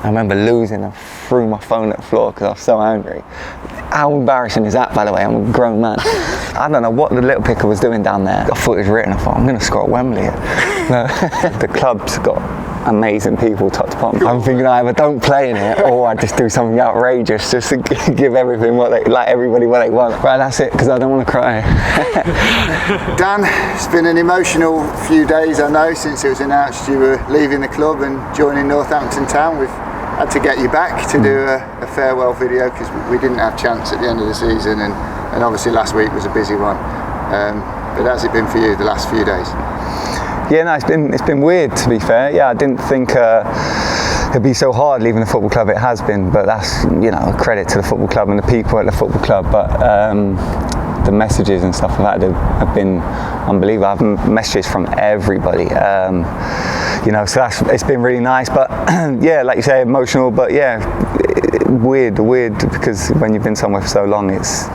I remember losing and threw my phone at the floor because I was so angry. How embarrassing is that, by the way? I'm a grown man. I don't know what the little picker was doing down there. I thought it was written. I thought, I'm going to score at Wembley. No. The club's got amazing people top to bottom. I'm thinking I either don't play in it or I just do something outrageous just to give everything everybody what they want. Right, that's it, because I don't want to cry. Dan, it's been an emotional few days, I know, since it was announced you were leaving the club and joining Luton Town. We've had to get you back to do a farewell video because we didn't have a chance at the end of the season, and obviously last week was a busy one. But how's it been for you the last few days? Yeah, no, it's been weird, to be fair. Yeah, I didn't think it'd be so hard leaving the football club. It has been, but that's, you know, a credit to the football club and the people at the football club. But the messages and stuff like that have been unbelievable. I've messages from everybody. You know, so it's been really nice. But yeah, like you say, emotional. But yeah, weird because when you've been somewhere for so long, it's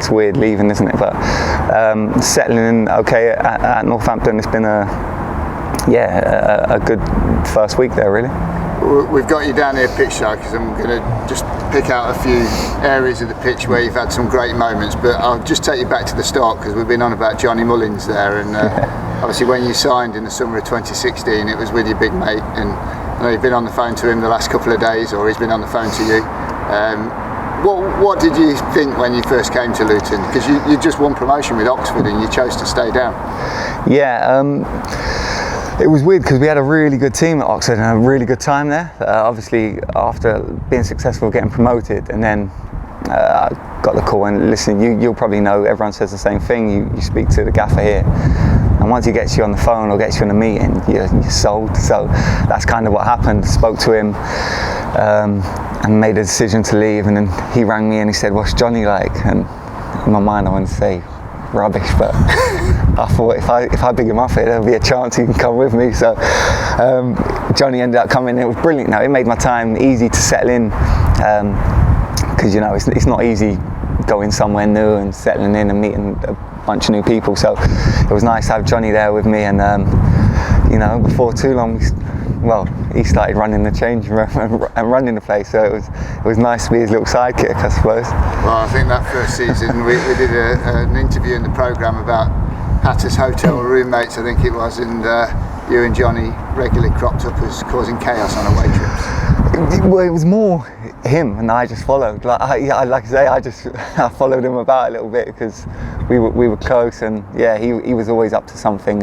weird leaving, isn't it? But settling in okay at Northampton, it's been a good first week there, really. We've got you down here pitch side because I'm going to just pick out a few areas of the pitch where you've had some great moments, but I'll just take you back to the start because we've been on about Johnny Mullins there, and obviously when you signed in the summer of 2016 it was with your big mate, and I know you've been on the phone to him the last couple of days, or he's been on the phone to you. What did you think when you first came to Luton? Because you just won promotion with Oxford and you chose to stay down. Yeah, it was weird because we had a really good team at Oxford and a really good time there. Obviously, after being successful getting promoted, and then I got the call, and listen, you'll probably know, everyone says the same thing. You speak to the gaffer here, and once he gets you on the phone or gets you in a meeting, you're sold. So that's kind of what happened. Spoke to him. And made a decision to leave, and then he rang me and he said, "What's Johnny like?" And in my mind I wanted to say rubbish, but I thought if I big him up here, there'll be a chance he can come with me. So Johnny ended up coming. It was brilliant. Now it made my time easy to settle in, because you know it's not easy going somewhere new and settling in and meeting a bunch of new people. So it was nice to have Johnny there with me, and you know, before too long, he started running the change room and running the place, so it was nice to be his little sidekick, I suppose. Well, I think that first season we did an interview in the programme about Hatter's hotel roommates, I think it was, and you and Johnny regularly cropped up as causing chaos on away trips. Well, it was more him, and I just followed. Like I say, I followed him about a little bit because we were close, and yeah, he was always up to something.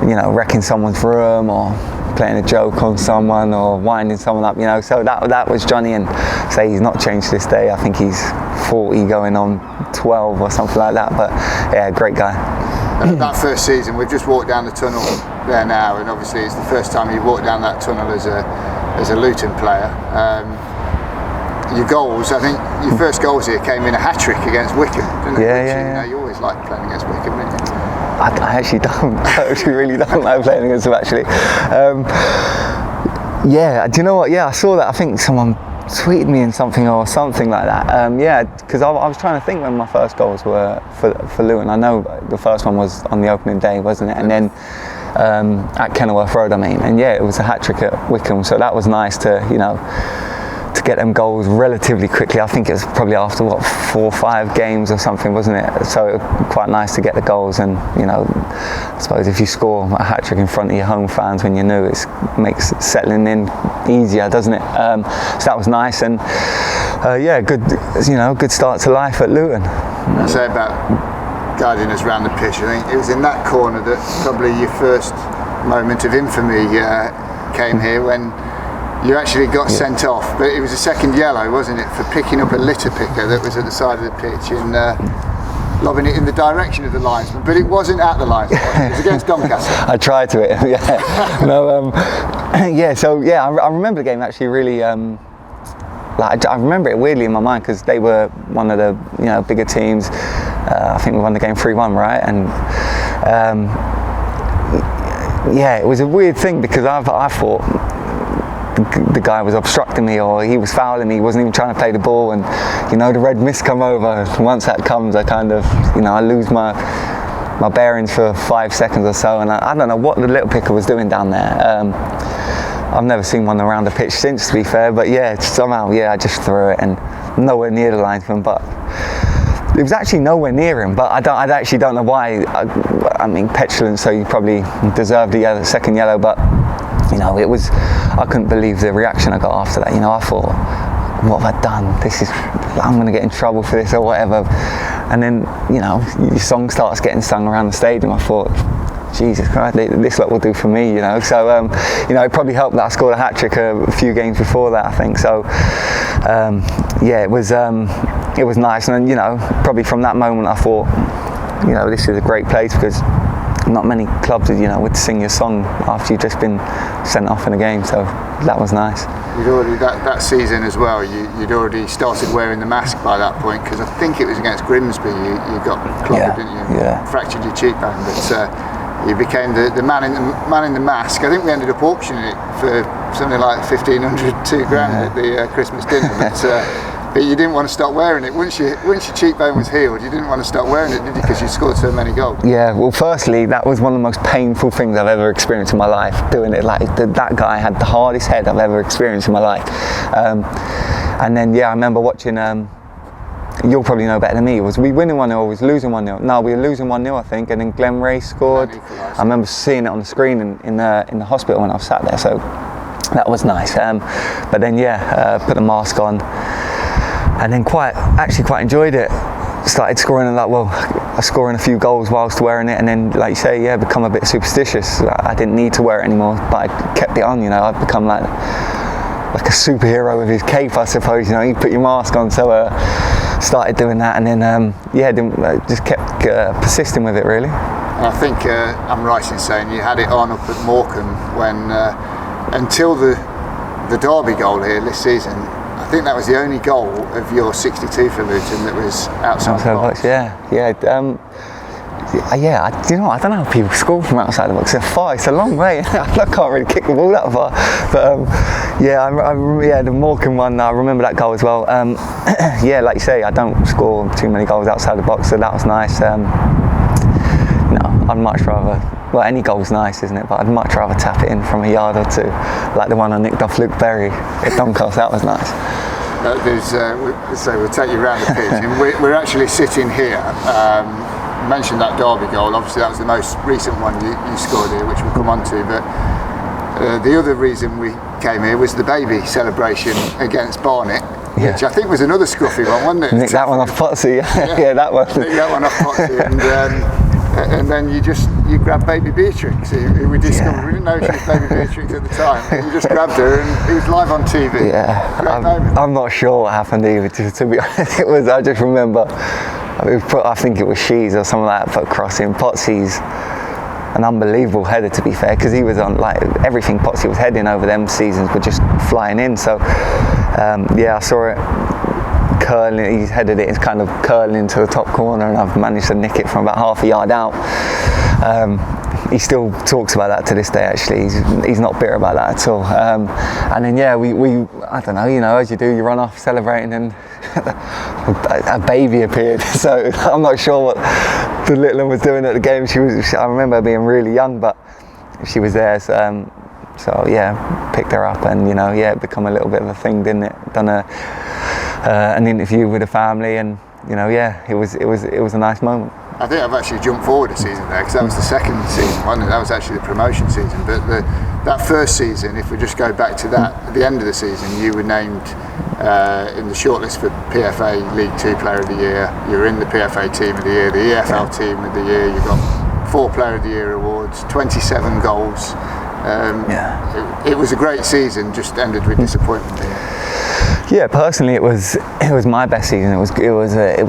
You know, wrecking someone's room or playing a joke on someone or winding someone up, you know. So that was Johnny, and say he's not changed to this day. I think he's 40 going on 12 or something like that, but yeah, great guy. That first season, we've just walked down the tunnel there now, and obviously it's the first time you walked down that tunnel as a Luton player. Your goals, I think your first goals here came in a hat-trick against Wycombe, didn't it? Yeah. You always like playing against Wycombe, didn't you? I actually don't. I actually really don't like playing against them, actually. Yeah, do you know what? Yeah, I saw that. I think someone tweeted me in something or something like that. Yeah, because I was trying to think when my first goals were for Luton. I know the first one was on the opening day, wasn't it? And then at Kenilworth Road, I mean. And yeah, it was a hat-trick at Wycombe, so that was nice to, you know, to get them goals relatively quickly. I think it was probably after 4 or 5 games or something, wasn't it? So it was quite nice to get the goals, and you know, I suppose if you score a hat-trick in front of your home fans when you're new, it makes settling in easier, doesn't it? So that was nice, and yeah, good start to life at Luton. I say about guiding us around the pitch, I think it was in that corner that probably your first moment of infamy came here, when you actually got sent off, but it was a second yellow, wasn't it, for picking up a litter picker that was at the side of the pitch and lobbing it in the direction of the linesman, but it wasn't at the linesman, it was against Doncaster. I tried to it, yeah. No, yeah, so yeah, I remember the game actually really, like I remember it weirdly in my mind because they were one of the, you know, bigger teams. I think we won the game 3-1, right? And yeah, it was a weird thing because I thought the guy was obstructing me, or he was fouling me. He wasn't even trying to play the ball, and you know, the red mist come over. Once that comes, I kind of, you know, I lose my bearings for 5 seconds or so, and I don't know what the little picker was doing down there. I've never seen one around the pitch since, to be fair, but yeah, somehow, yeah, I just threw it and nowhere near the linesman, but it was actually nowhere near him, but I actually don't know why. I mean, petulant, so you probably deserved the second yellow, but you know, I couldn't believe the reaction I got after that. You know, I thought, what have I done? I'm going to get in trouble for this or whatever. And then, you know, your song starts getting sung around the stadium. I thought, Jesus Christ, this lot will do for me, you know. So, you know, it probably helped that I scored a hat-trick a few games before that, I think. So, yeah, it was nice. And, you know, probably from that moment I thought, you know, this is a great place, because not many clubs, you know, would sing your song after you've just been sent off in a game. So that was nice. You'd already, that season as well, you'd already started wearing the mask by that point, because I think it was against Grimsby you got clobbered, didn't you? Yeah. Fractured your cheekbone, but you became the man in the mask. I think we ended up auctioning it for something like 1,500, £2,000 at the Christmas dinner. But you didn't want to stop wearing it. Once your cheekbone was healed, you didn't want to stop wearing it, did you? Because you scored so many goals. Yeah, well, firstly, that was one of the most painful things I've ever experienced in my life, doing it. Like, that guy had the hardest head I've ever experienced in my life. And then, yeah, I remember watching, you'll probably know better than me, was we winning 1-0 or was losing 1-0? No, we were losing 1-0, I think, and then Glenn Ray scored. I remember seeing it on the screen in the hospital when I was sat there, so that was nice. But then, yeah, put the mask on. And then quite enjoyed it. Started scoring scoring a few goals whilst wearing it, and then, like you say, yeah, become a bit superstitious. I didn't need to wear it anymore, but I kept it on. You know, I'd become like a superhero with his cape, I suppose. You know, you put your mask on. So started doing that, and then just kept persisting with it, really. And I think I'm right in saying you had it on up at Morecambe when until the Derby goal here this season. I think that was the only goal of your 62 for Luton that was outside the box. Yeah. You know, I don't know how people score from outside the box. It's a long way. I can't really kick the ball that far. But the Morecambe one, I remember that goal as well. Yeah, like you say, I don't score too many goals outside the box, so that was nice. No, I'd much rather. Well, any goal's nice, isn't it? But I'd much rather tap it in from a yard or two, like the one I nicked off Luke Berry at Doncaster. That was nice. So we'll take you around the pitch, and we're actually sitting here. You mentioned that Derby goal. Obviously, that was the most recent one you scored here, which we'll come on to. But the other reason we came here was the baby celebration against Barnet, which I think was another scruffy one, wasn't it? Nicked that one off Potsy. Yeah, that one. Nicked that one off Potsy, and then you grabbed baby Beatrix, who we discovered. Yeah. We didn't know she was baby Beatrix at the time. You just grabbed her, and it was live on TV. Yeah, I'm not sure what happened either, to be honest. I just remember, I think it was Shees or something like that, put crossing. Potsy's an unbelievable header, to be fair, because he was on, like, everything Potsy was heading over them seasons were just flying in. So I saw it curling, he's headed it, it's kind of curling into the top corner, and I've managed to nick it from about half a yard out. He still talks about that to this day, actually. He's not bitter about that at all. And then, yeah, we I don't know, you know, as you do, you run off celebrating, and a baby appeared. So I'm not sure what the little one was doing at the game. I remember her being really young, but she was there. So yeah, picked her up, and, you know, yeah, it become a little bit of a thing, didn't it? Done an interview with the family, and, you know, yeah, it was a nice moment. I think I've actually jumped forward a season there, because that was the second season, wasn't it? That was actually the promotion season. But that first season, if we just go back to that, at the end of the season, you were named in the shortlist for PFA League 2 Player of the Year. You were in the PFA Team of the Year, the EFL Team of the Year. You got 4 Player of the Year awards, 27 goals. It was a great season, just ended with disappointment here. Yeah, personally, it was my best season. It was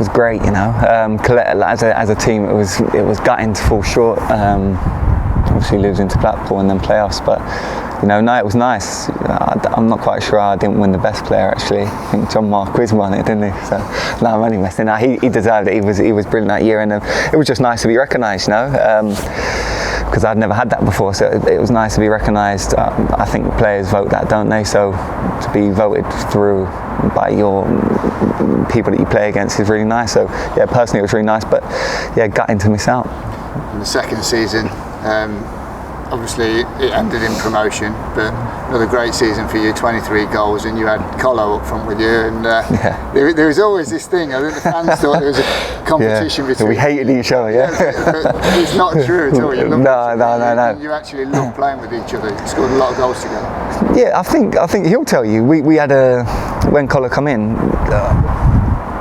great, you know. As a team, it was gutting to fall short. Obviously, losing to Blackpool and then playoffs, but, you know, no, it was nice. I'm not quite sure I didn't win the best player, actually. I think John Marquis won it, didn't he? So no, I'm only messing. No, he deserved it. He was brilliant that year, and it was just nice to be recognised, you know. Because I'd never had that before, so it was nice to be recognised. I think players vote that, don't they? So to be voted through by your people that you play against is really nice. So yeah, personally it was really nice, but yeah, gutting to miss out. In the second season, obviously it ended in promotion, but another great season for you, 23 goals, and you had Colo up front with you, and there was always this thing. I think the fans thought there was a competition between. We hated each other, but it's not true at all. You No. You actually love playing with each other. You scored a lot of goals together. Yeah, I think he'll tell you. We had when Colo come in,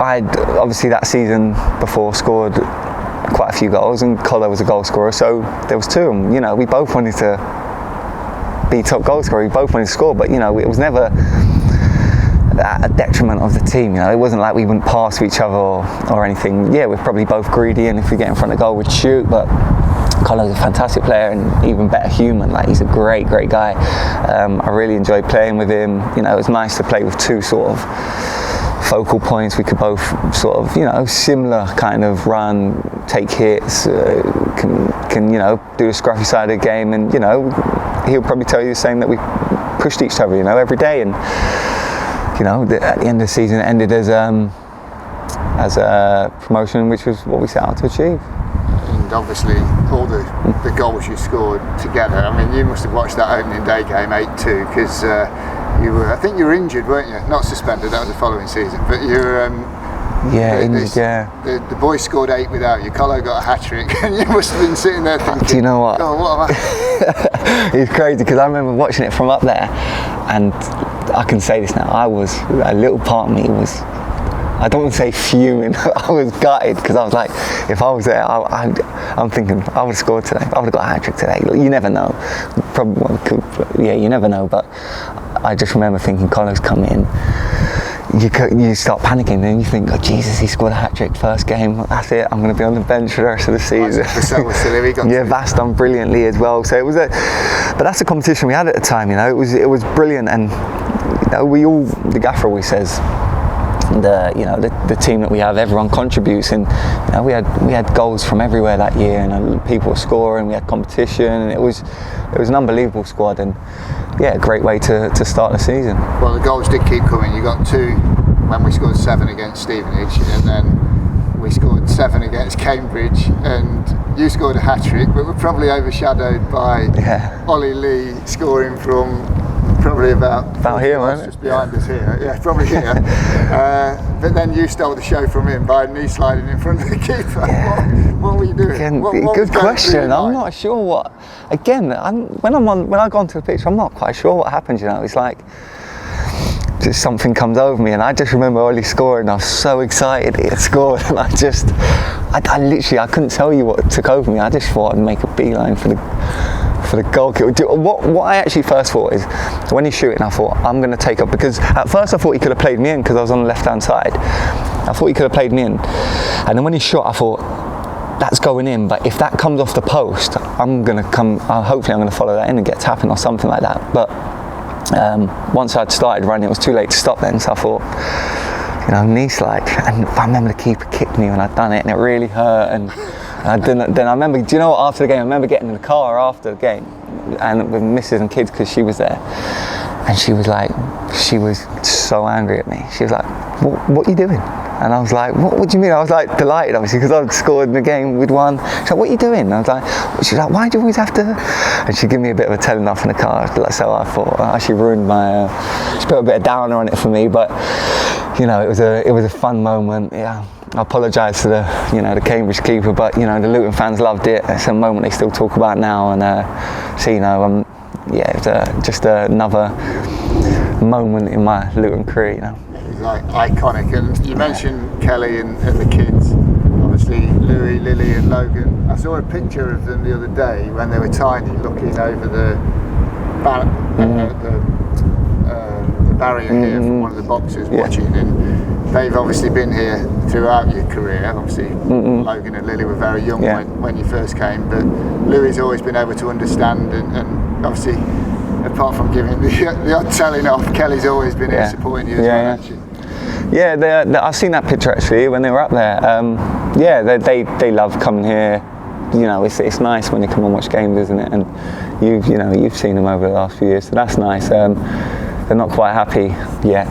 I'd obviously that season before scored quite a few goals, and Colo was a goal scorer, so there was two of them. You know, we both wanted to be top goal scorer. We both wanted to score, but you know, it was never at a detriment of the team. You know, it wasn't like we wouldn't pass to each other or anything. Yeah, we're probably both greedy, and if we get in front of goal, we'd shoot. But Colo's a fantastic player and even better human. Like, he's a great guy. I really enjoyed playing with him. You know, it was nice to play with two sort of focal points. We could both sort of, you know, similar kind of run, take hits, can you know, do a scruffy side of the game, and you know, he'll probably tell you the same, that we pushed each other, you know, every day. And you know, at the end of the season, it ended as a promotion, which was what we set out to achieve. And obviously all the goals you scored together, I mean, you must have watched that opening day game 8-2, because I think you were injured, weren't you? Not suspended, that was the following season, but you were injured, the boys scored 8 without you. Colo got a hat-trick, and you must have been sitting there thinking, do you know what? Oh, what am I? It's crazy, because I remember watching it from up there, and I can say this now, I was, a little part of me was, I don't want to say fuming, I was gutted, because I was like, if I was there, I'm thinking, I would have scored today, I would have got a hat-trick today. You never know, you never know, but I just remember thinking, Colo's come in, you start panicking, then you think, oh Jesus, he scored a hat-trick first game, that's it, I'm going to be on the bench for the rest of the season. Yeah, Vast done brilliantly as well, so it was but that's the competition we had at the time, you know, it was brilliant. And you know, the gaffer always says, the team that we have, everyone contributes, and you know, we had goals from everywhere that year, and people were scoring, we had competition, and it was an unbelievable squad, and yeah, a great way to start the season. Well, the goals did keep coming. You got 2 when we scored 7 against Stevenage, and then we scored 7 against Cambridge, and you scored a hat-trick, but we're probably overshadowed by Ollie Lee scoring from probably about here, wasn't it? Just behind us here. Yeah, probably here. But then you stole the show from him by knee sliding in front of the keeper. Yeah. What were you doing? Again, good question. I'm not sure what. Again, when I go onto the pitch, I'm not quite sure what happens. You know, it's like just something comes over me, and I just remember Ollie scoring. I was so excited he had scored, and I literally I couldn't tell you what took over me. I just thought I'd make a beeline for the goal kick. What I actually first thought is, when he's shooting, I thought, I'm going to take up, because at first I thought he could have played me in, because I was on the left hand side. I thought he could have played me in, and then when he shot, I thought, that's going in, but if that comes off the post, I'm going to hopefully I'm going to follow that in and get tapping or something like that. But once I'd started running, it was too late to stop then, so I thought, you know, knee slide, and I remember the keeper kicked me when I'd done it, and it really hurt. And then I remember, do you know what, after the game, I remember getting in the car after the game, and with Mrs. and kids, because she was there, and she was so angry at me. She was like, what are you doing? And I was like, what do you mean? I was like delighted, obviously, because I'd scored in the game, we'd won. She's like, what are you doing? And I was like, she's like, why do you always have to? And she gave me a bit of a telling off in the car. So I thought, I actually ruined my, she put a bit of downer on it for me, but you know, it was a fun moment. Yeah, I apologise to the Cambridge keeper, but you know, the Luton fans loved it. It's a moment they still talk about now, and so you know, it was just another moment in my Luton career, you know. It's like iconic. And you mentioned Kelly and the kids, obviously Louis, Lily and Logan. I saw a picture of them the other day when they were tiny, looking over the barrier here from one of the boxes watching, and they've obviously been here throughout your career. Obviously Logan and Lily were very young when you first came, but Louis always been able to understand, and obviously apart from giving the odd telling off, Kelly's always been here supporting you as well, hasn't she? Yeah, I've seen that picture actually when they were up there. They love coming here. You know, it's nice when they come and watch games, isn't it? And you've seen them over the last few years, so that's nice. They're not quite happy yet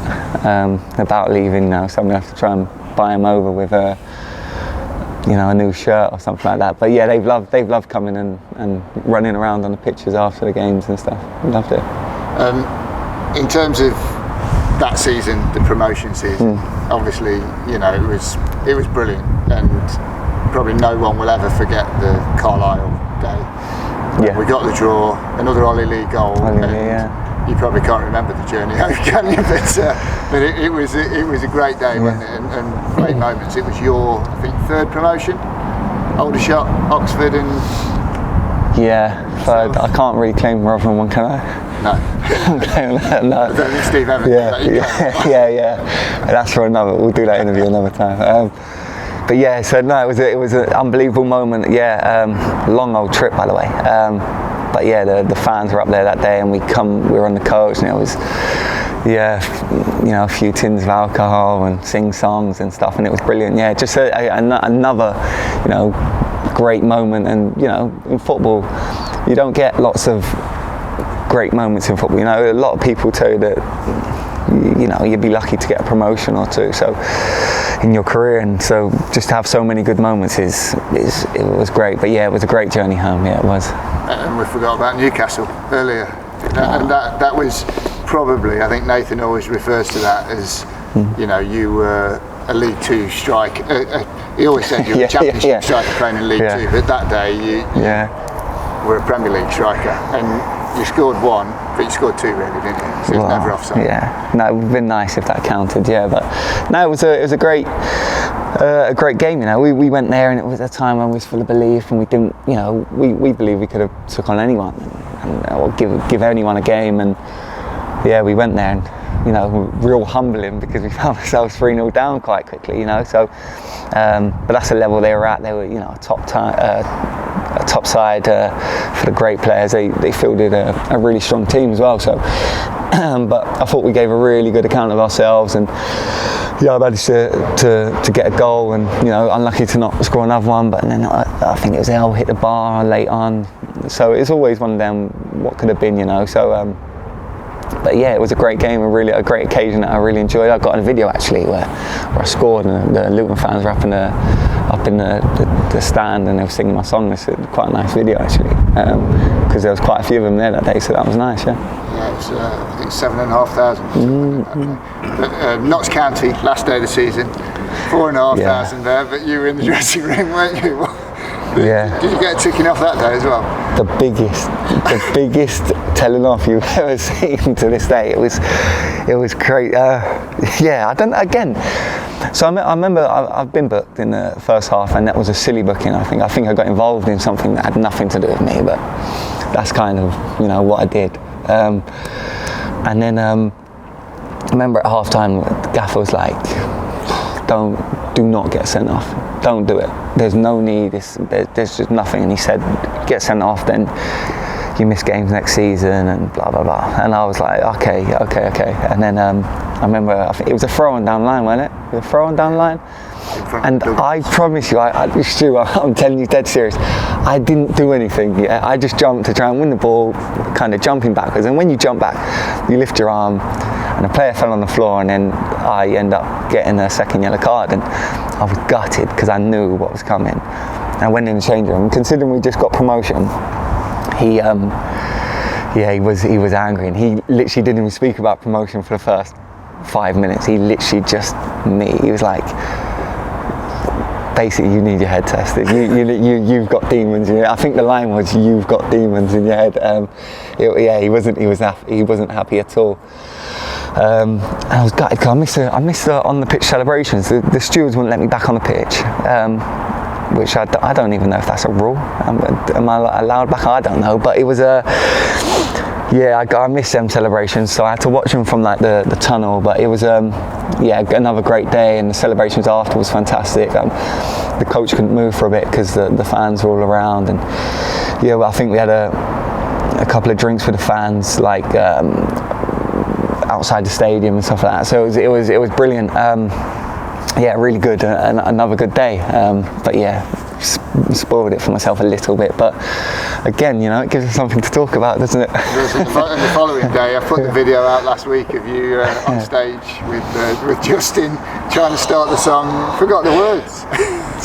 about leaving now, so I'm gonna have to try and buy them over with a new shirt or something like that. But yeah, they've loved coming and running around on the pitches after the games and stuff. Loved it. In terms of that season, the promotion season, obviously, it was brilliant, and probably no one will ever forget the Carlisle day. Yeah. We got the draw, another Ollie Lee goal. You probably can't remember the journey home, can you? But it was a great day, wasn't it? And great moments. It was your, I think, third promotion, Aldershot, Oxford, and third. I can't really claim more than one, can I? No. No. I don't think Steve Evans. Yeah. That's for another. We'll do that interview another time. But yeah, so no, it was an unbelievable moment. Yeah, long old trip, by the way. But yeah, the fans were up there that day, and we were on the coach, and it was, a few tins of alcohol and sing songs and stuff, and it was brilliant. Yeah, just another, great moment. And in football, you don't get lots of great moments in football. A lot of people tell you that you'd be lucky to get a promotion or two in your career, and so just to have so many good moments it was great. But yeah, it was a great journey home. Yeah, it was. And we forgot about Newcastle earlier, and that was probably, I think Nathan always refers to that as you were a League Two striker. He always said you were a Championship striker playing in League Two, but that day you were a Premier League striker, and you scored one, but you scored two, really, didn't you? So it was never offside. Yeah, no, it would have been nice if that counted. Yeah, but no, it was a great game. We went there, and it was a time when we was full of belief, and we didn't, we believed we could have took on anyone or give anyone a game, and yeah, we went there, and real humbling because we found ourselves 3-0 down quite quickly. So, but that's the level they were at. They were, a top side for the great players. They fielded a really strong team as well. So, but I thought we gave a really good account of ourselves, and I managed to get a goal, and unlucky to not score another one. But then I think it was El hit the bar late on. So it's always one of them. What could have been, So. But yeah, it was a great game, a great occasion that I really enjoyed. I got a video actually where I scored, and the Luton fans were up in the stand, and they were singing my song. It's quite a nice video actually, because there was quite a few of them there that day, so that was nice. Yeah, it was I think 7,500. But Notts County, last day of the season, 4,500 there. But you were in the dressing room, weren't you? Yeah. Did you get a ticking off that day as well? The biggest telling off you've ever seen to this day. It was great. I don't. Again, so I remember I've been booked in the first half, and that was a silly booking. I think I got involved in something that had nothing to do with me, but that's kind of what I did. And then I remember at half time, the gaffer was like, do not get sent off. Don't do it. There's no need. There's just nothing. And he said, get sent off, then you miss games next season, and blah blah blah. And I was like, okay. And then I remember, I think it was a throw-on down line, wasn't it? It was a throw-on down line. And I promise you, Stu, I'm telling you dead serious, I didn't do anything. Yeah, I just jumped to try and win the ball, kind of jumping backwards. And when you jump back, you lift your arm, and the player fell on the floor, and then I end up getting a second yellow card, and I was gutted because I knew what was coming. And I went in the change room, considering we just got promotion. He was angry, and he literally didn't even speak about promotion for the first 5 minutes. He literally he was like, basically, you need your head tested. You've got demons. I think the line was, "You've got demons in your head." He wasn't happy at all. And I was gutted because I missed the on the pitch celebrations. The stewards wouldn't let me back on the pitch, which I don't even know if that's a rule. Am I allowed back? I don't know. But it was I missed them celebrations, so I had to watch them from like the tunnel. But it was another great day, and the celebrations after was fantastic. The coach couldn't move for a bit because the fans were all around, and I think we had a couple of drinks with the fans, like outside the stadium and stuff like that. So it was brilliant. Really good, and another good day. But spoiled it for myself a little bit, but again, you know, it gives us something to talk about, doesn't it? And the following day, I put the video out last week of you on stage with Justin trying to start the song, forgot the words.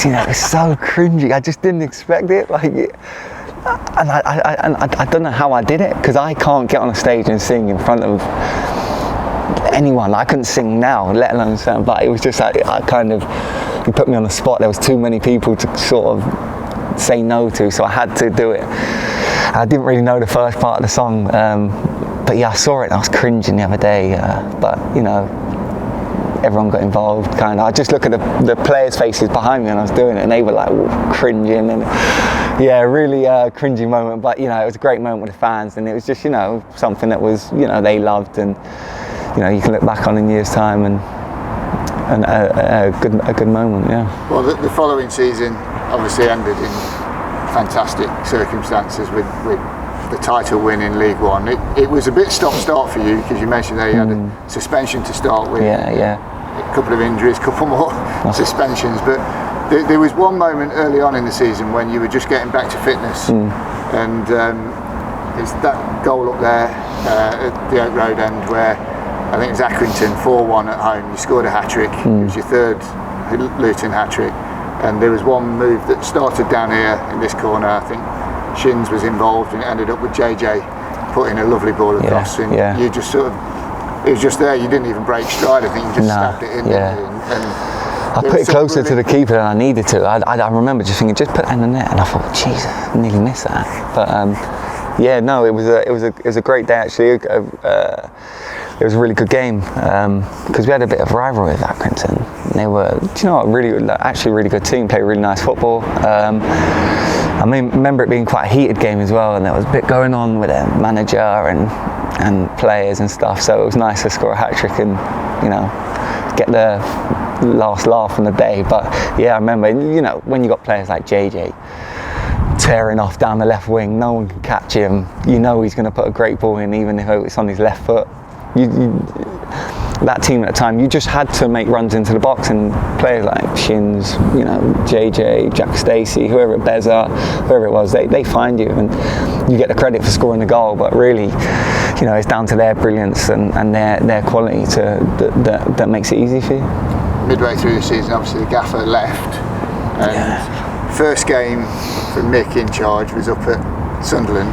You know, it was so cringy. I just didn't expect it. Like, and I don't know how I did it, because I can't get on a stage and sing in front of anyone. I couldn't sing now, let alone sing. But it was just like, you put me on the spot. There was too many people to sort of say no to, so I had to do it. I didn't really know the first part of the song, but yeah, I saw it and I was cringing the other day. But you know, everyone got involved. Kind of. I just look at the players' faces behind me, and I was doing it, and they were like cringing, and yeah, really cringy moment. But you know, it was a great moment with the fans, and it was just, you know, something that was, you know, they loved, and you know, you can look back on in years' time and a good moment. Yeah. Well, the following season obviously ended in fantastic circumstances with the title win in League One. It was a bit stop-start for you, because you mentioned that you had a suspension to start with. Yeah. A couple of injuries, a couple more suspensions, but there was one moment early on in the season when you were just getting back to fitness, and it's that goal up there at the Oak Road end where I think it was Accrington 4-1 at home. You scored a hat-trick. It was your third Luton hat-trick, and there was one move that started down here in this corner. I think Shins was involved, and it ended up with JJ putting a lovely ball across, and you just sort of, it was just there. You didn't even break stride. I think you just stabbed it in. And I put it closer to the keeper than I needed to. I remember just thinking, just put it in the net, and I thought, jeez, I nearly missed that. But yeah, no, it was a great day actually. It was a really good game, because we had a bit of rivalry with Accrington. They were, do you know what, actually a really good team, played really nice football. I remember it being quite a heated game as well, and there was a bit going on with their manager and players and stuff, so it was nice to score a hat-trick and, you know, get the last laugh on the day. But yeah, I remember, you know, when you got players like JJ tearing off down the left wing, no one can catch him, you know he's going to put a great ball in, even if it's on his left foot. That team at the time, you just had to make runs into the box, and players like Shins, you know, JJ, Jack Stacey, whoever, Beza, whoever it was, they find you, and you get the credit for scoring the goal, but really, you know, it's down to their brilliance and their quality that makes it easy for you. Midway through the season, obviously the gaffer left, and first game for Mick in charge was up at Sunderland,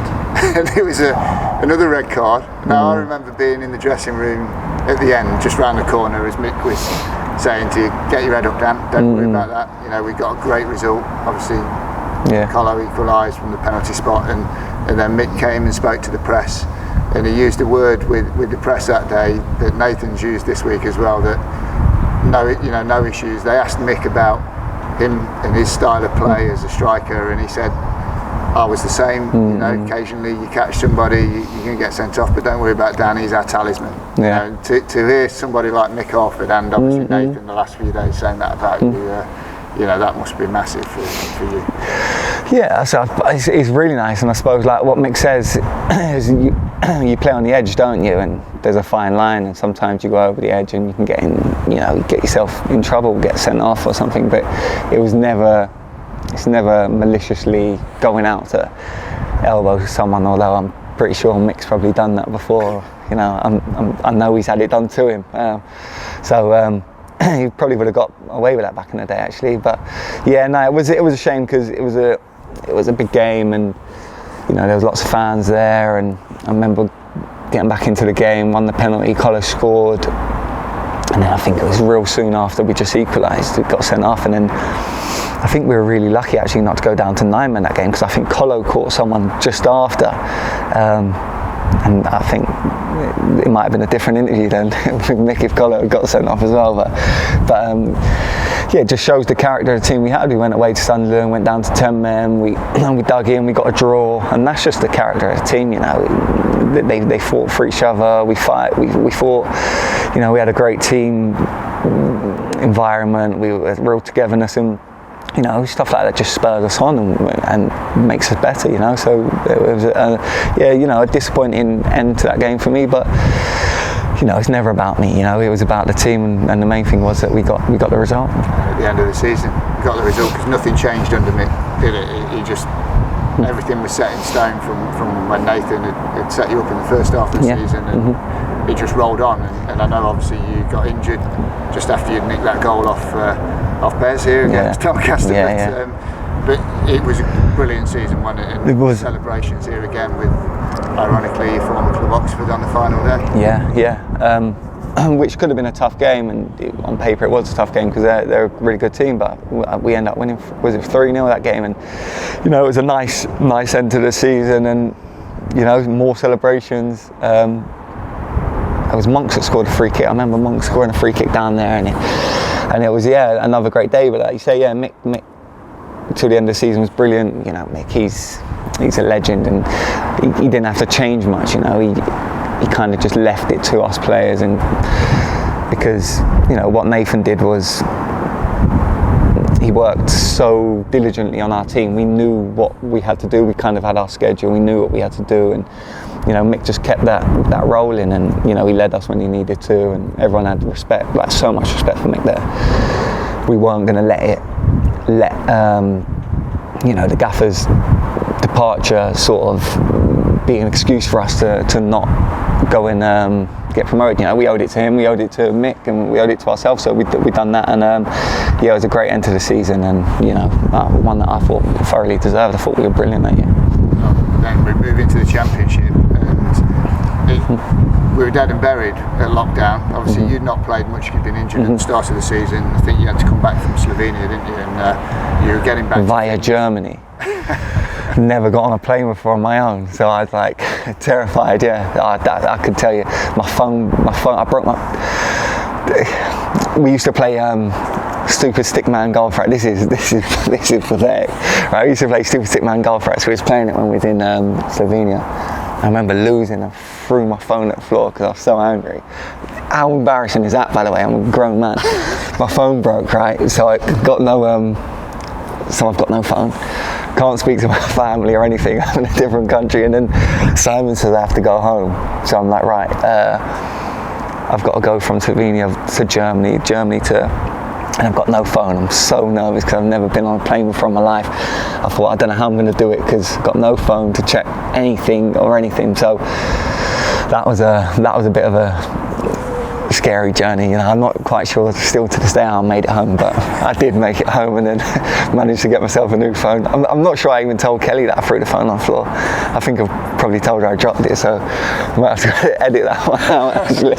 and it was another red card. Now I remember being in the dressing room at the end, just round the corner, as Mick was saying to you, get your head up, Dan, don't worry about that. You know, we got a great result. Obviously, Colo equalised from the penalty spot, and then Mick came and spoke to the press, and he used a word with the press that day that Nathan's used this week as well, that no issues. They asked Mick about him and his style of play as a striker, and he said, I was the same, you know, occasionally you catch somebody, you can get sent off, but don't worry about Dan, he's our talisman. Yeah. You know, to hear somebody like Mick Harford and obviously Nathan the last few days saying that about you, you know, that must be massive for you. Yeah, so it's really nice, and I suppose like what Mick says is you play on the edge, don't you, and there's a fine line, and sometimes you go over the edge and you can get in, you know, get yourself in trouble, get sent off or something, but it's never maliciously going out to elbow someone, although I'm pretty sure Mick's probably done that before. You know, I know he's had it done to him. So he probably would have got away with that back in the day, actually. But yeah, no, it was a shame, because it was a big game, and you know there was lots of fans there, and I remember getting back into the game, won the penalty, Colo scored, and then I think it was real soon after we just equalised, we got sent off, and then I think we were really lucky actually not to go down to 9 men that game, because I think Colo caught someone just after, and I think it might have been a different interview then with Mick if Colo got sent off as well. But yeah, it just shows the character of the team we had. We went away to Sunderland, went down to 10 men, we dug in, we got a draw, and that's just the character of the team, you know. They fought for each other, we fought, you know, we had a great team environment, we were real togetherness, and you know, stuff like that just spurs us on and makes us better, you know. So it was, yeah, you know, a disappointing end to that game for me, but it's never about me. It was about the team, and the main thing was that we got the result. At the end of the season, we got the result because nothing changed under Mick, did it? He just everything was set in stone from when Nathan had set you up in the first half of the season, and it just rolled on. And I know obviously you got injured just after you'd nicked that goal off Bez here against Doncaster. But it was a brilliant season, wasn't it? And it was. Celebrations here again with, ironically, your former club Oxford on the final day. Which could have been a tough game, and on paper it was a tough game because they're a really good team, but we ended up winning, was it 3-0 that game? And it was a nice end to the season, and more celebrations. It was Monks that scored a free kick. I remember Monks scoring a free kick down there, and it was another great day. But like you say, Mick till the end of the season was brilliant. Mick, he's a legend, and he didn't have to change much. He kind of just left it to us players, and because what Nathan did was he worked so diligently on our team. We knew what we had to do. We kind of had our schedule. We knew what we had to do, and Mick just kept that rolling, and he led us when he needed to, and everyone had respect, like so much respect for Mick there. We weren't going to let the gaffer's departure sort of be an excuse for us to not go and get promoted. We owed it to him, we owed it to Mick, and we owed it to ourselves. So we done that, and it was a great end to the season, and one that I thought thoroughly deserved. I thought we were brilliant that year. Then we move into the Championship, and we were dead and buried at lockdown. Obviously, you'd not played much. You'd been injured at the start of the season. I think you had to come back from Slovenia, didn't you? And you were getting back via Germany. Never got on a plane before on my own, so I was like terrified. I could tell you, my phone. I broke my. We used to play stupid stickman golf. Right, this is pathetic. Right, we used to play stupid stickman golf. Right, so we was playing it when we was in Slovenia. I remember losing. I threw my phone at the floor because I was so angry. How embarrassing is that, by the way? I'm a grown man. My phone broke, right? So I got no. So I've got no phone. Can't speak to my family or anything. I'm in a different country, and then Simon says I have to go home. So I'm like, right, I've got to go from Slovenia to Germany to, and I've got no phone. I'm so nervous because I've never been on a plane before in my life. I thought, I don't know how I'm going to do it because I've got no phone to check anything. So that was a bit of a scary journey. I'm not quite sure still to this day how I made it home, but I did make it home, and then managed to get myself a new phone. I'm not sure I even told Kelly that I threw the phone on the floor. I think I've probably told her I dropped it, so I might have to edit that one out actually.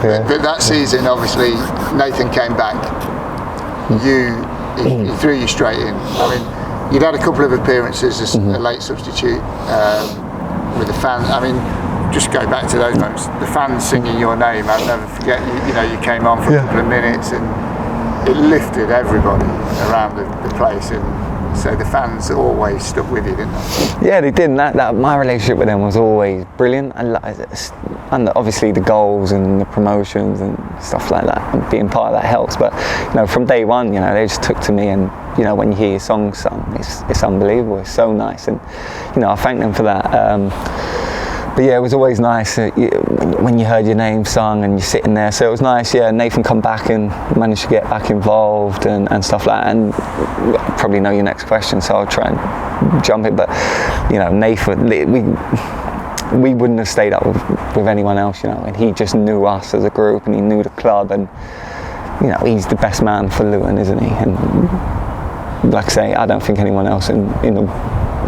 But that season, obviously, Nathan came back. He threw you straight in. I mean, you'd had a couple of appearances as a late substitute with the fans. I mean, just go back to those moments. The fans singing your name, I'll never forget. You came on for a couple of minutes, and it lifted everybody around the place. And so the fans always stuck with you, didn't they? Yeah, they did. And that my relationship with them was always brilliant. And obviously the goals and the promotions and stuff like that, and being part of that helps. But from day one, they just took to me, and when you hear your songs sung, it's unbelievable. It's so nice, and I thank them for that. But yeah, it was always nice when you heard your name sung and you're sitting there. So it was nice. Yeah, Nathan come back and managed to get back involved and stuff like that. And I probably know your next question, so I'll try and jump it. But Nathan, we wouldn't have stayed up with anyone else, and he just knew us as a group, and he knew the club, and he's the best man for Luton, isn't he? And like I say, I don't think anyone else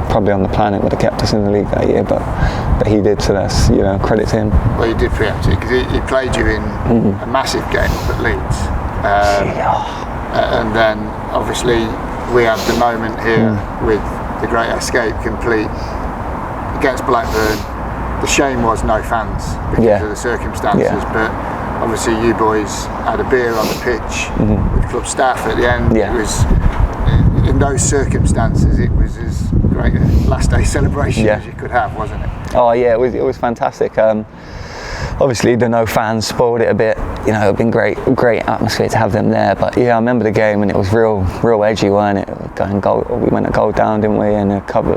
probably on the planet would have kept us in the league that year, but he did, so that's credit to him. Well, you did preempt it because he played you in a massive game up at Leeds, and then obviously we had the moment here with the great escape complete against Blackburn. The shame was no fans because of the circumstances, but obviously you boys had a beer on the pitch with club staff at the end. It was, in those circumstances, it was as great a last day celebration as you could have, wasn't it? Oh yeah, it was fantastic. Obviously the no fans spoiled it a bit. It'd been great atmosphere to have them there. But yeah, I remember the game, and it was real edgy, weren't it? We went a goal down, didn't we? And a couple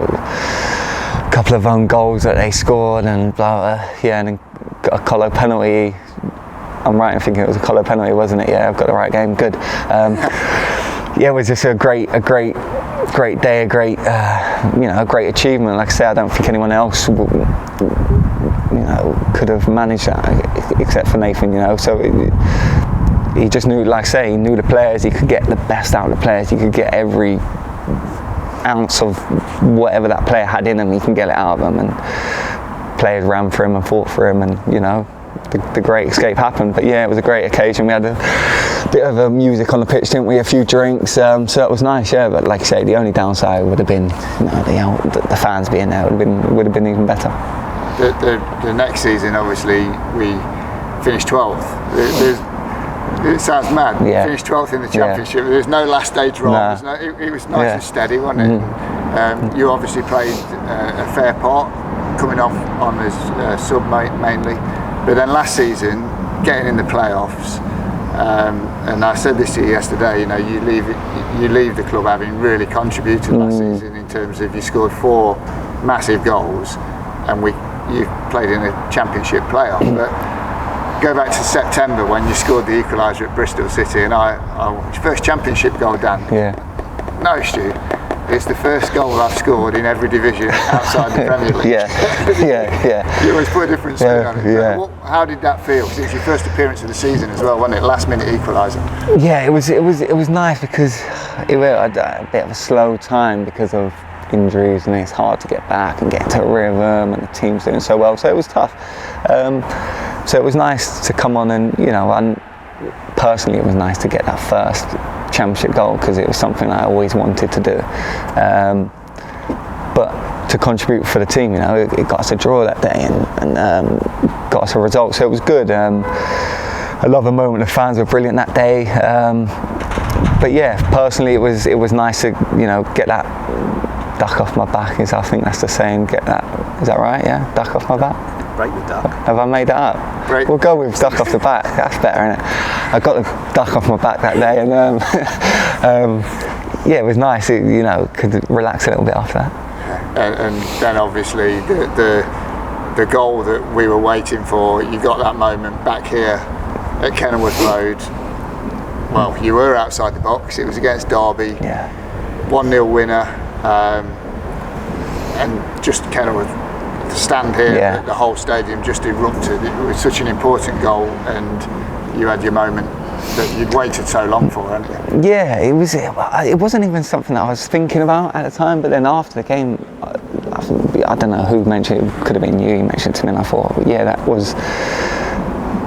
of own goals that they scored, and blah blah. Yeah, and then got a Colo penalty. I'm right in thinking it was a Colo penalty, wasn't it? Yeah, I've got the right game. Good. Yeah, it was just a great day, a great a great achievement. Like I say, I don't think anyone else could have managed that except for Nathan. So he just knew, like I say, he knew the players. He could get the best out of the players. He could get every ounce of whatever that player had in him. He can get it out of them, and players ran for him and fought for him, and the great escape happened. But yeah, it was a great occasion. We had a bit of music on the pitch, didn't we? A few drinks, so that was nice. Yeah, but like I say, the only downside would have been the fans being there would have been even better. The next season, obviously, we finished 12th. It sounds mad. Yeah. Finished 12th in the championship. Yeah. There's no last stage roll. No. It was nice and steady, wasn't it? You obviously played a fair part, coming off on as sub mainly. But then last season, getting in the playoffs, and I said this to you yesterday. You leave the club having really contributed last season in terms of you scored 4 massive goals, and you played in a championship playoff. But go back to September when you scored the equaliser at Bristol City, and first championship goal, Dan. Yeah. No, Stu. It's the first goal I've scored in every division outside the Premier League. Yeah. You always put a different spin on it. Yeah. How did that feel? Because it was your first appearance of the season as well, wasn't it? Last minute equaliser. Yeah, it was nice because it was a bit of a slow time because of injuries, and it's hard to get back and get into a rhythm, and the team's doing so well, so it was tough. So it was nice to come on, and and personally it was nice to get that first championship goal because it was something I always wanted to do. But to contribute for the team, it got us a draw that day and got us a result, so it was good. I love the moment. The fans were brilliant that day. But yeah, personally it was nice to get that duck off my back. I think that's the saying. Get that. Is that right? Yeah, duck off my back. Break the duck. Have I made that up? Break. We'll go with duck off the back. That's better, isn't it? I got the duck off my back that day, and yeah, it was nice. Could relax a little bit after that. And then obviously the goal that we were waiting for. You got that moment back here at Kenilworth Road. Well, you were outside the box. It was against Derby. Yeah. 1-0 winner, and just Kenilworth. To stand here, the whole stadium just erupted. It was such an important goal, and you had your moment that you'd waited so long for, hadn't you? Yeah, it wasn't even something that I was thinking about at the time, but then after the game, I don't know who mentioned it. Could have been you mentioned it to me, and I thought, yeah, that was.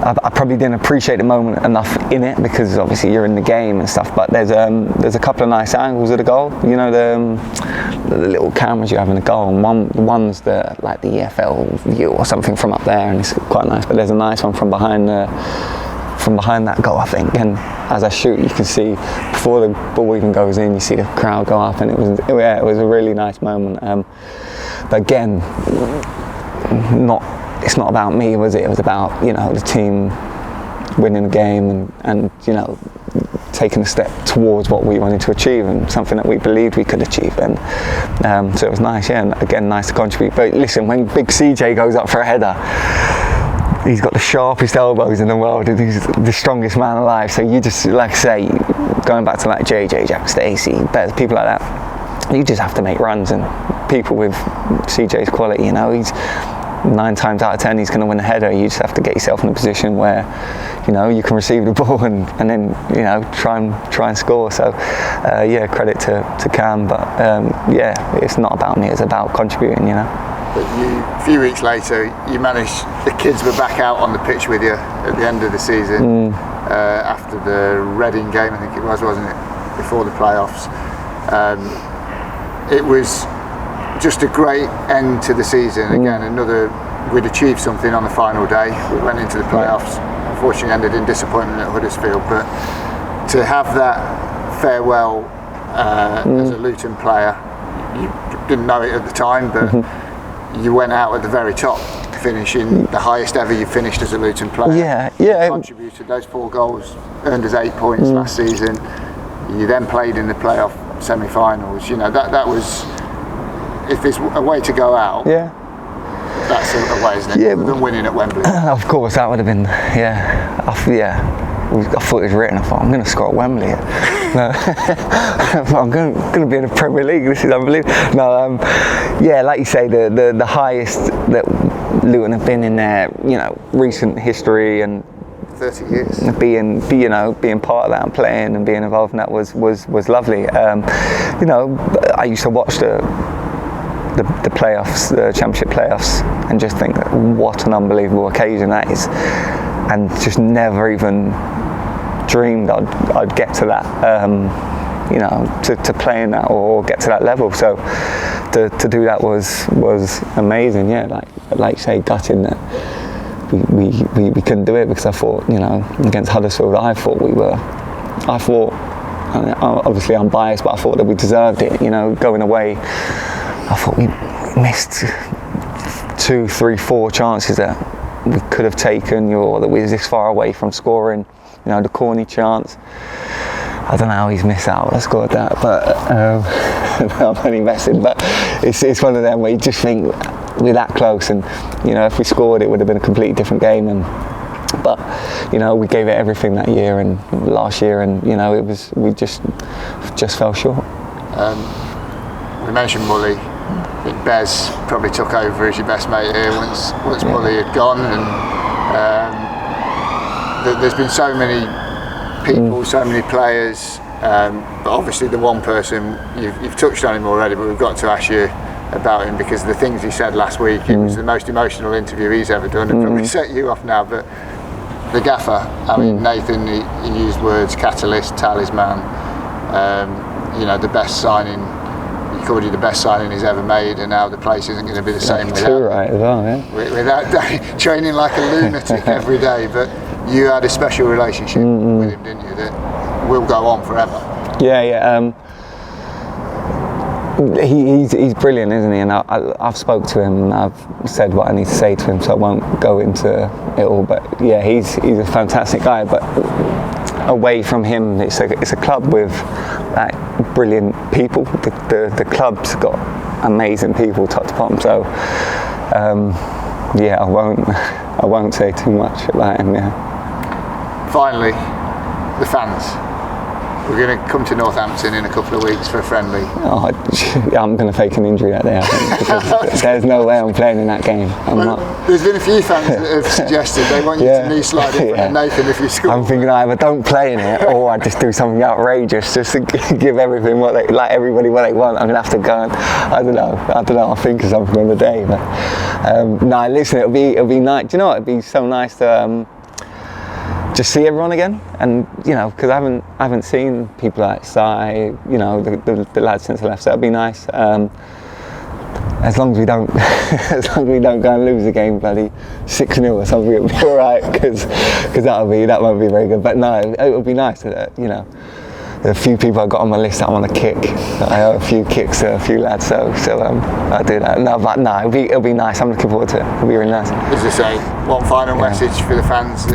I probably didn't appreciate the moment enough in it because obviously you're in the game and stuff. But there's a couple of nice angles of the goal. The little cameras you have in the goal, and one's the EFL view or something from up there, and it's quite nice. But there's a nice one from behind that goal, I think. And as I shoot, you can see before the ball even goes in, you see the crowd go up, and it was a really nice moment. But again, it's not about me, was it? It was about the team winning the game and taking a step towards what we wanted to achieve and something that we believed we could achieve. And so it was nice, yeah. And again, nice to contribute. But listen, when Big CJ goes up for a header, he's got the sharpest elbows in the world, and he's the strongest man alive. So you just, like I say, going back to like JJ, Jack Stacey, people like that, you just have to make runs. And people with CJ's quality, he's 9 times out of 10 he's going to win a header. You just have to get yourself in a position where you can receive the ball and then try and score. So yeah, credit to Cam, but yeah, it's not about me, it's about contributing. But a few weeks later, the kids were back out on the pitch with you at the end of the season after the Reading game, I think it was, wasn't it, before the playoffs. It was just a great end to the season. Again, we'd achieved something on the final day. We went into the playoffs, unfortunately ended in disappointment at Huddersfield, but to have that farewell as a Luton player, you didn't know it at the time, but you went out at the very top, finishing the highest ever you finished as a Luton player. Yeah. You contributed those 4 goals, earned us 8 points last season. You then played in the playoff semi-finals. That was, if there's a way to go out, That's a way, isn't it? Yeah. Than winning at Wembley. Of course, that would have been, I thought it was written. I thought, I'm going to score at Wembley. No. I'm going to be in the Premier League. This is unbelievable. No, like you say, the highest that Luton have been in their, recent history, and 30 years. Being part of that and playing and being involved in that was lovely. I used to watch the playoffs, the Championship playoffs, and just think what an unbelievable occasion that is, and just never even dreamed I'd get to that, to play in that or get to that level. So to do that was amazing. Yeah, like you say, gutting that we couldn't do it, because I thought, against Huddersfield, obviously I'm biased, but I thought that we deserved it. Going away, I thought we missed 2, 3, 4 chances that we could have taken, or that we was this far away from scoring. The Corny chance, I don't know how he's missed out. I scored that, but I'm only messing. But it's one of them where you just think we're that close, and if we scored, it would have been a completely different game. But we gave it everything that year and last year, and we just fell short. We mentioned Mully. I think Bez probably took over as your best mate here once Mully had gone, and there's been so many people, so many players, but obviously the one person, you've touched on him already, but we've got to ask you about him, because the things he said last week, it was the most emotional interview he's ever done, and probably set you off now. But the gaffer, Nathan, he used words, catalyst, talisman, the best signing. He called you the best signing he's ever made, and now the place isn't going to be the same without Danny training like a lunatic every day. But you had a special relationship with him, didn't you, that will go on forever? He's brilliant, isn't he? And I've spoke to him, and I've said what I need to say to him, so I won't go into it all. But yeah, he's a fantastic guy. But away from him, it's a club with brilliant people. The club's got amazing people top to bottom. So I won't say too much about him. Yeah. Finally, the fans. We're going to come to Northampton in a couple of weeks for a friendly. I'm going to fake an injury that day, I think, because there's no way I'm playing in that game. There's been a few fans that have suggested they want you to knee slide in front of Nathan if you score. I'm thinking I either don't play in it, or I just do something outrageous just to give everybody what they want. I'm going to have to go and, I don't know, I'll think of something on the day. But listen, it'll be nice. Do you know what? It'd be so nice to just see everyone again, and because I haven't seen people like Si, the lads since I left. So it'd be nice. As long as we don't, go and lose a game, bloody 6-0 or something, it'll be all right. Because that won't be very good. But no, it'll be nice. A few people I got on my list that I want to kick. I owe a few kicks to a few lads, so I do that. It'll be nice. I'm looking forward to it. It'll be really nice. As I say, one final message for the fans.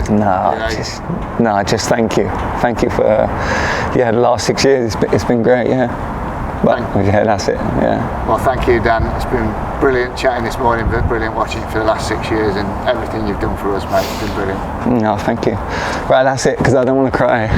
Just thank you. Thank you for the last 6 years. It's been great. Yeah. But that's it. Yeah. Well, thank you, Dan. It's been brilliant chatting this morning, but brilliant watching for the last 6 years, and everything you've done for us, mate. It's been brilliant. No, thank you. Right, that's it, because I don't want to cry.